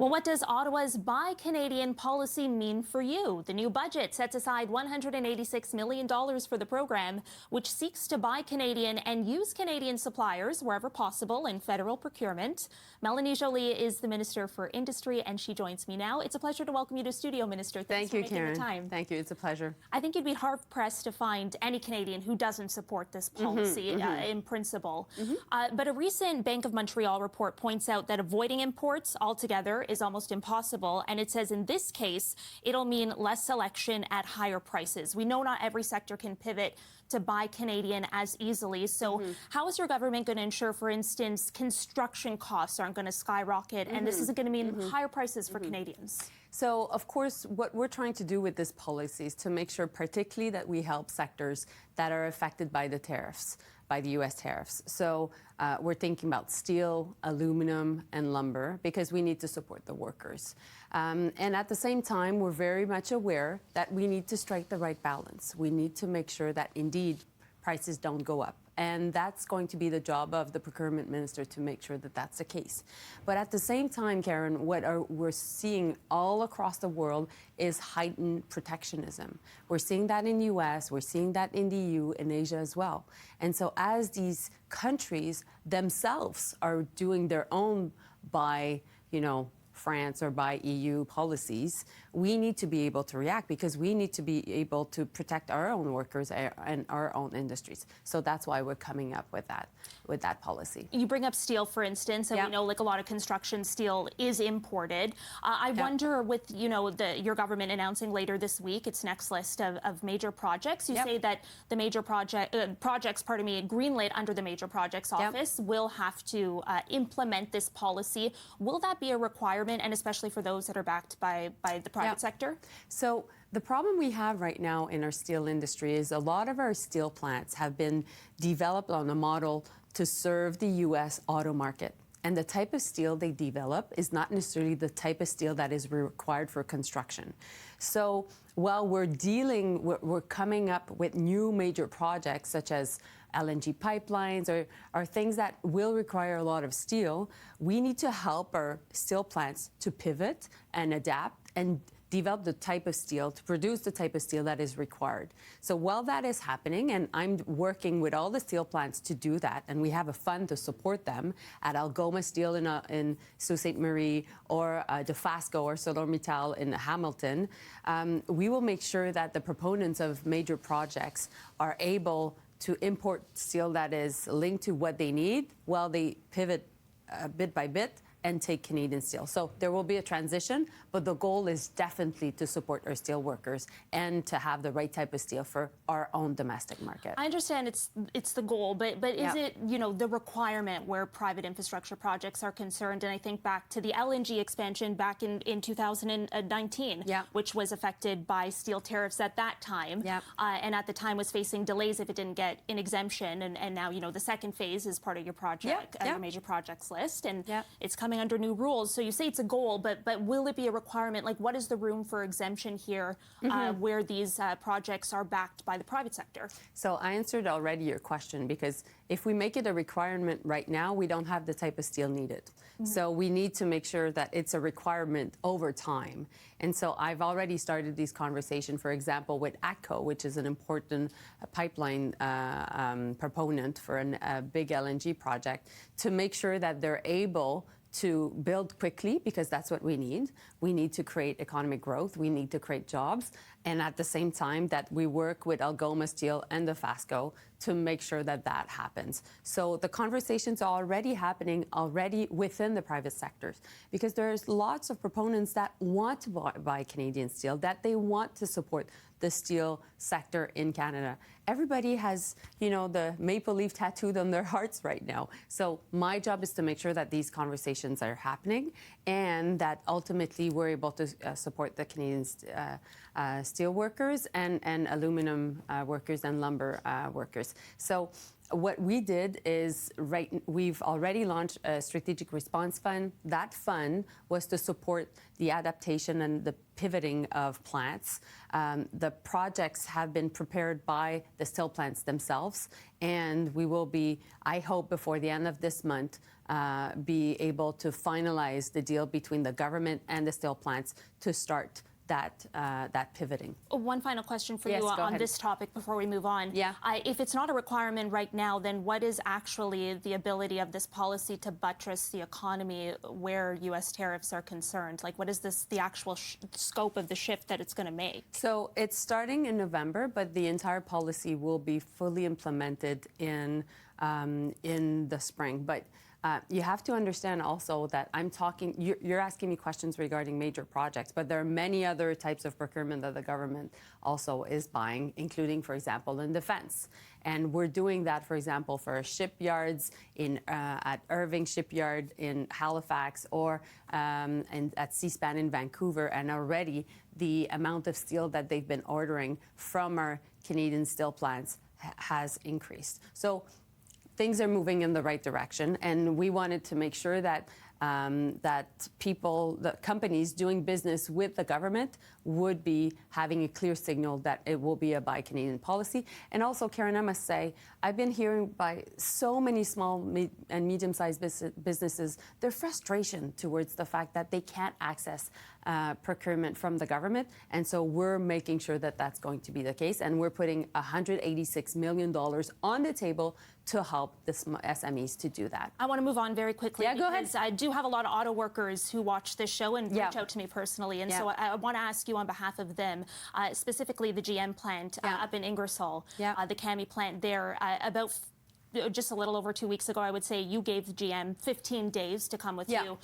Well, what does Ottawa's Buy Canadian policy mean for you? The new budget sets aside $186 million for the program, which seeks to buy Canadian and use Canadian suppliers wherever possible in federal procurement. Melanie Joly is the Minister for Industry, and she joins me now. It's a pleasure to welcome you to studio, Minister. Thank you, Caryn. Thank you. It's a pleasure. I think you'd be hard-pressed to find any Canadian who doesn't support this policy in principle. But a recent Bank of Montreal report points out that avoiding imports altogether is almost impossible. And it says in this case, it'll mean less selection at higher prices. We know not every sector can pivot to buy Canadian as easily. So how is your government going to ensure, for instance, construction costs aren't going to skyrocket and this isn't going to mean higher prices for Canadians? So, of course, what we're trying to do with this policy is to make sure particularly that we help sectors that are affected by the tariffs, by the U.S. tariffs. So we're thinking about steel, aluminum, and lumber because we need to support the workers. And at the same time, we're very much aware that we need to strike the right balance. We need to make sure that indeed prices don't go up. And that's going to be the job of the Procurement Minister to make sure that that's the case. But at the same time, Caryn, we're seeing all across the world is heightened protectionism. We're seeing that in the US, we're seeing that in the EU, in Asia as well. And so as these countries themselves are doing their own by, France or by EU policies, we need to be able to react because we need to be able to protect our own workers and our own industries. So that's why we're coming up with that policy. You bring up steel, for instance, and we know like a lot of construction steel is imported. I wonder with, your government announcing later this week its next list of major projects, you say that the major projects, greenlit under the Major Projects Office will have to implement this policy. Will that be a requirement, and especially for those that are backed by the private sector? So the problem we have right now in our steel industry is a lot of our steel plants have been developed on a model to serve the U.S. auto market. And the type of steel they develop is not necessarily the type of steel that is required for construction. So while we're coming up with new major projects such as LNG pipelines or things that will require a lot of steel, we need to help our steel plants to pivot and adapt and develop the type of steel, to produce the type of steel that is required. So while that is happening, and I'm working with all the steel plants to do that, and we have a fund to support them at Algoma Steel in Sault Ste. Marie or Dofasco or ArcelorMittal in Hamilton, we will make sure that the proponents of major projects are able to import steel that is linked to what they need while they pivot bit by bit and take Canadian steel. So there will be a transition, but the goal is definitely to support our steel workers and to have the right type of steel for our own domestic market. I understand it's the goal, but is it, the requirement where private infrastructure projects are concerned? And I think back to the LNG expansion back in 2019, which was affected by steel tariffs at that time, and at the time was facing delays if it didn't get an exemption. And now, the second phase is part of your project, your major projects list, and it's coming under new rules. So you say it's a goal, but will it be a requirement? Like, what is the room for exemption here where these projects are backed by the private sector? So I answered already your question, because if we make it a requirement right now, we don't have the type of steel needed. So we need to make sure that it's a requirement over time. And so I've already started these conversations, for example, with ATCO, which is an important pipeline proponent for a big LNG project, to make sure that they're able to build quickly, because that's what we need. We need to create economic growth. We need to create jobs. And at the same time that we work with Algoma Steel and Dofasco to make sure that that happens. So the conversations are already happening within the private sectors, because there's lots of proponents that want to buy Canadian steel, that they want to support the steel sector in Canada. Everybody has, the maple leaf tattooed on their hearts right now. So my job is to make sure that these conversations are happening and that ultimately we're able to support the Canadian steel workers and aluminum workers and lumber workers. So what we did is, we've already launched a strategic response fund. That fund was to support the adaptation and the pivoting of plants. The projects have been prepared by the steel plants themselves, and we will be, I hope before the end of this month, be able to finalize the deal between the government and the steel plants to start that pivoting. One final question for yes, you on ahead. this topic before we move on. Yeah. If it's not a requirement right now, then what is actually the ability of this policy to buttress the economy where U.S. tariffs are concerned? Like, what is the actual scope of the shift that it's going to make? So it's starting in November, but the entire policy will be fully implemented in the spring. But you have to understand also that you're asking me questions regarding major projects, but there are many other types of procurement that the government also is buying, including, for example, in defense. And we're doing that, for example, for shipyards at Irving Shipyard in Halifax or and at Seaspan in Vancouver. And already the amount of steel that they've been ordering from our Canadian steel plants has increased. So things are moving in the right direction, and we wanted to make sure that the companies doing business with the government would be having a clear signal that it will be a Buy Canadian policy. And also, Caryn, I must say, I've been hearing by so many small and medium-sized businesses their frustration towards the fact that they can't access procurement from the government. And so we're making sure that that's going to be the case. And we're putting $186 million on the table to help the SMEs to do that. I want to move on very quickly. Yeah, go ahead. I do have a lot of auto workers who watch this show and reach out to me personally. And so I want to ask you on behalf of them, specifically the GM plant up in Ingersoll, the CAMI plant there, about just a little over 2 weeks ago, I would say you gave GM 15 days to come with you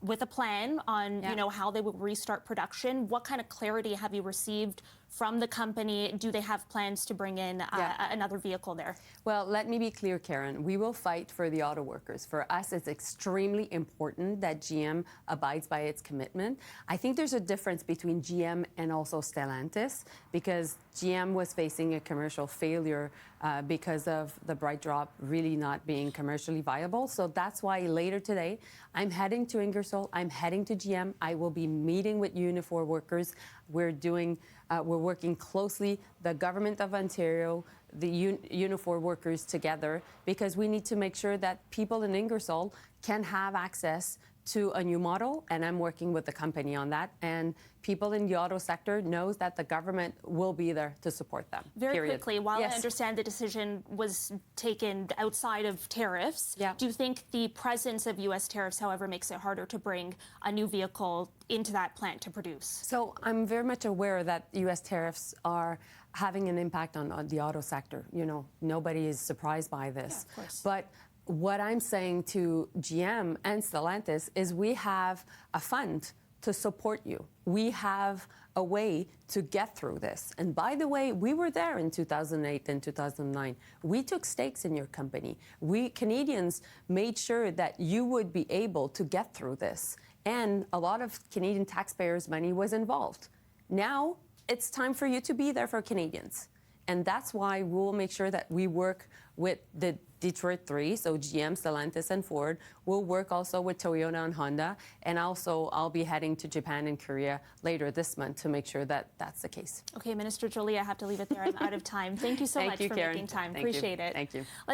with a plan on how they will restart production. What kind of clarity have you received from the company? Do they have plans to bring in another vehicle there? Well, let me be clear, Caryn. We will fight for the auto workers. For us, it's extremely important that GM abides by its commitment. I think there's a difference between GM and also Stellantis, because GM was facing a commercial failure because of the Bright Drop really not being commercially viable. So that's why later today, I'm heading to Ingersoll, I'm heading to GM. I will be meeting with Unifor workers. We're working closely, the Government of Ontario, the Unifor workers together, because we need to make sure that people in Ingersoll can have access to a new model, and I'm working with the company on that. And people in the auto sector knows that the government will be there to support them. Very quickly, while I understand the decision was taken outside of tariffs, do you think the presence of U.S. tariffs, however, makes it harder to bring a new vehicle into that plant to produce? So I'm very much aware that U.S. tariffs are having an impact on the auto sector. You know, nobody is surprised by this. Yeah, of course. But what I'm saying to GM and Stellantis is we have a fund to support you. We have a way to get through this. And by the way, we were there in 2008 and 2009. We took stakes in your company. We Canadians made sure that you would be able to get through this. And a lot of Canadian taxpayers' money was involved. Now it's time for you to be there for Canadians. And that's why we'll make sure that we work with the Detroit 3, so GM, Stellantis, and Ford. We'll work also with Toyota and Honda. And also, I'll be heading to Japan and Korea later this month to make sure that that's the case. Okay, Minister Joly, I have to leave it there. I'm out of time. Thank you so much for making time. Appreciate it. Thank you.